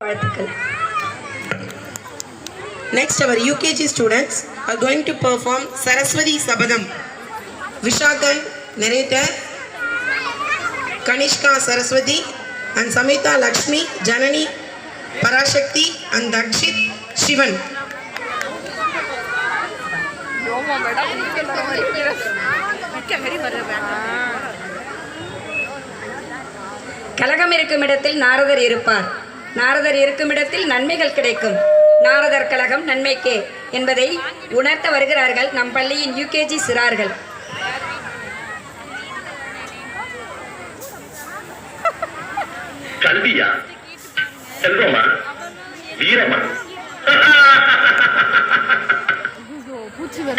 Next, our UKG students are going to perform Saraswati Sabadam. Vishakan, narrator, Kanishka Saraswati, and Samita Lakshmi, Janani, Parashakti, and Dakshit Shivan. கலகம் இருக்கும் இடத்தில் நாரதர் இருப்பார். நாரதர் இருக்கும் இடத்தில் நன்மைகள் கிடைக்கும். நாரதர் கலகம் நன்மைக்கே என்பதை உணர்த்த வருகிறார்கள் நம் பள்ளியின் யூகேஜி சிறார்கள். கல்வியா, செல்வமா, வீரமா?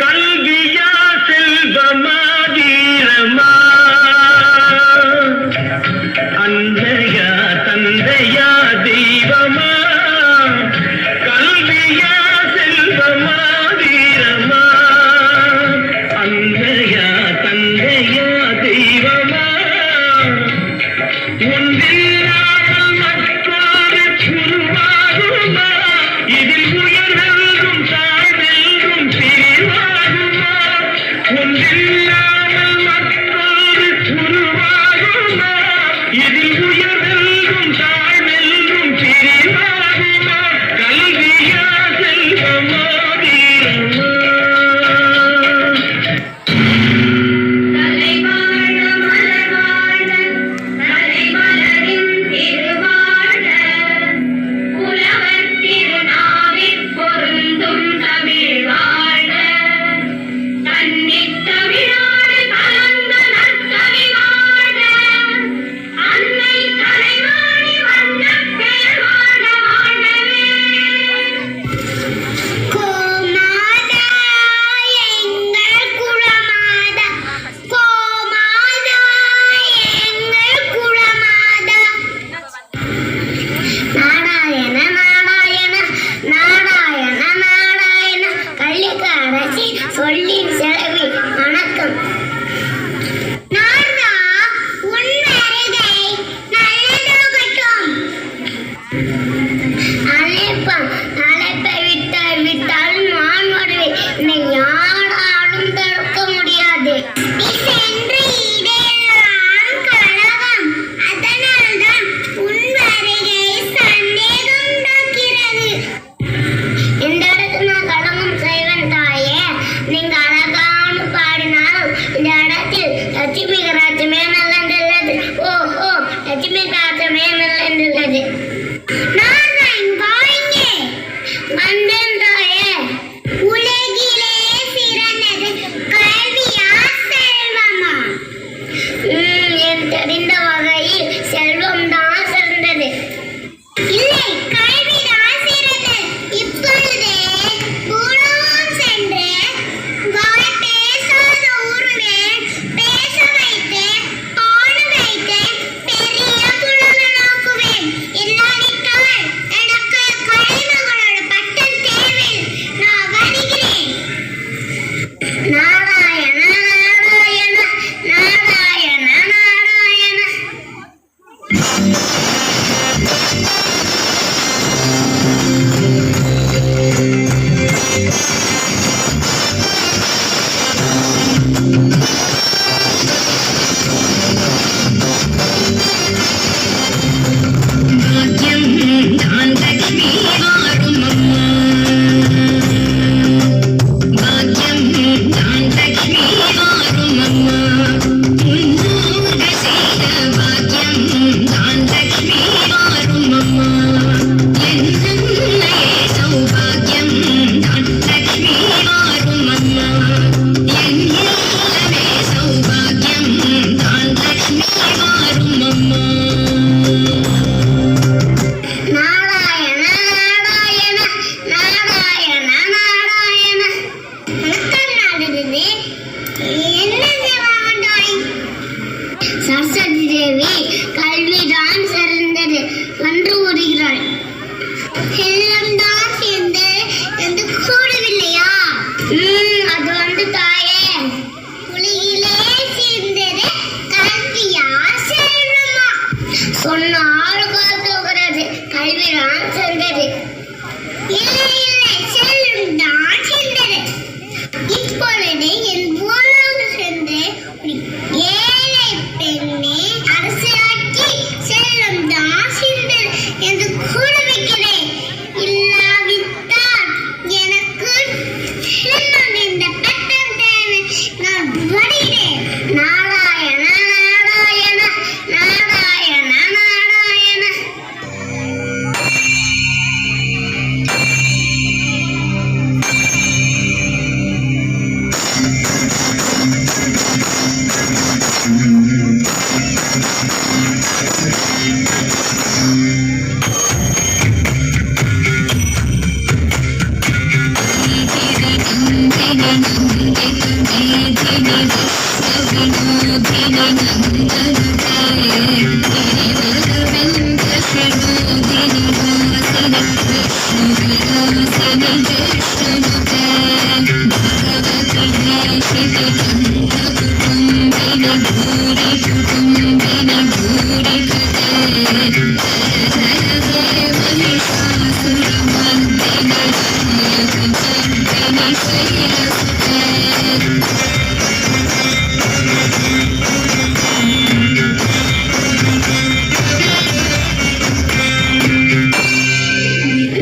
கல்வியா, செல்வமா, வீரமா? அன்னையா, தந்தையா, தெய்வமா? கல்வியா, செல்வமா, வீரமா? அன்னையா, தந்தையா, தெய்வமா? ஒன்றில்லாமல் மற்றொரு உருவாகுமா? இதில் உயர்வெல்லும் தாழ்வெல்லும் பிரிவாகுமா? ஒன்றில்லாமல் மற்றொரு உருவாகுமா? இதில் உயர்வெல்லும் தாழ்வெல்லும் பிரிவாகுமா? கல்வியா, செல்வமா, வீரமா? சென்றது. இல்லை இல்லை செல்லும் தான் சென்றது. இப்பொழுது என் ஊரோடு சென்று ஏழை பெண்ணை அரசாக்கி செல்லும் தான் சென்றது என்று கூற வைக்கிறேன். இல்லாவிட்டால் எனக்கு செல்லும் இந்த பட்டம் தேவை. நான் வருகிறேன். நாராயண நாராயண நாராயண நாராயண.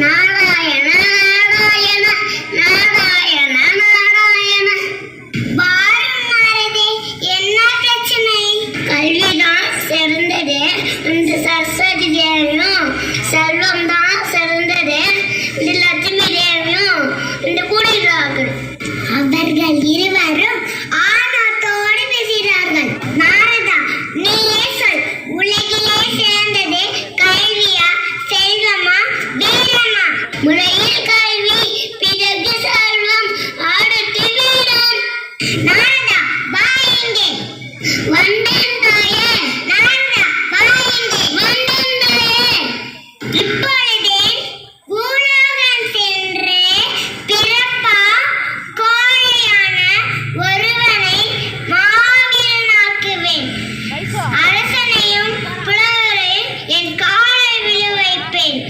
நாராயண நாராயண நாராயண நாராயண. வாழும் மனதே என்ன பிரச்சனை? கல்விதான் சிறந்தது இந்த சரஸ்வதி தேவியும், செல்வம் தான் சிறந்தது இந்த லட்சுமி தேவியும் இந்த கூடுகிறார்கள். அவர்கள் இருவரும் ஆணவத்தோடு பேசுகிறார்கள். நாரதா, நீயே சொல், உலகிலே சிறந்தது கல்வியா செல்வமா வீரமா? முறையில் கல்வி, பிறகு செல்வம், அடுத்து வீரம். நாரதா, வா இங்கே. வந்தேன் தாயே. நாரதா, வா இங்கே. வந்தேன் தாயே. இப்பொழுதே பூலோகம் சென்று பிறப்பா கோழையான ஒருவனை மாவீரனாக்குவேன். அரசனையும் புலவரையும் என் காலை விழ வைப்பேன்.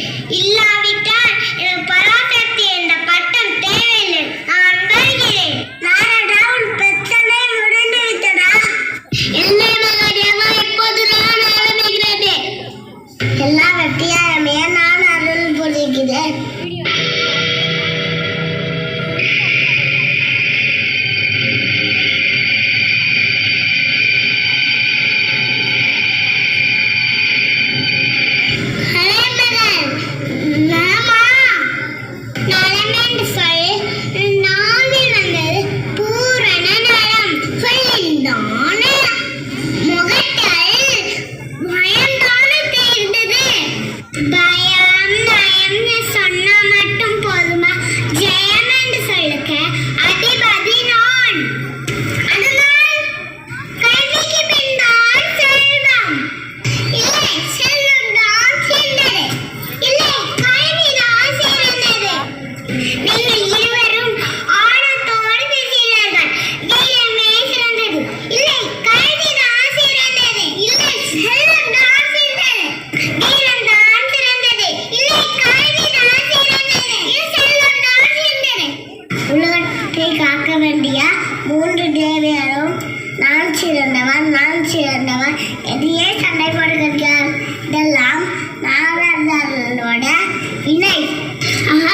இல்லாவிட்டால் எனக்கு பராசக்தி என்ற பட்டம் தேவையில்லை. நான் வருகிறேன். நாரதா, உன் பிரச்சனை முடிந்து விட்டதா? இல்லை மகாதேவா, இப்போது நான் ஆரம்பிக்கிறது. எல்லா வெற்றியாரமே நான் அருள் புரிகிறேன். சொன்னா மட்டும் போதுமா? ஜெயம் என்று சொல்லுக்க அதிபதி நான். அதனால் கல்விக்கு பின்னால் செல்வம். இல்லை, செல்வம் தான் சிறந்தது. இல்லை, கல்விதான் சிறந்தது. நீங்கள் இருவரும் ஆணவத்தோடு பேசுகிறீர்கள். வீரமே சிறந்தது. இல்லை, கல்விதான் சிறந்தது. இல்லை, செல்வம் தான் சிறந்தது. வீரம் தான் சிறந்தது. இல்லை, கல்விதான் சிறந்தது. இல்லை, செல்வம் தான் சிறந்தது. உலகத்தை காக்க வேண்டிய மூன்று தேவியரும் நான் சிறந்தவன், நான் சிறந்தவன் எதையே சண்டை போடுகிறார். இதெல்லாம் நாரதரோட வினை. ஆஹா,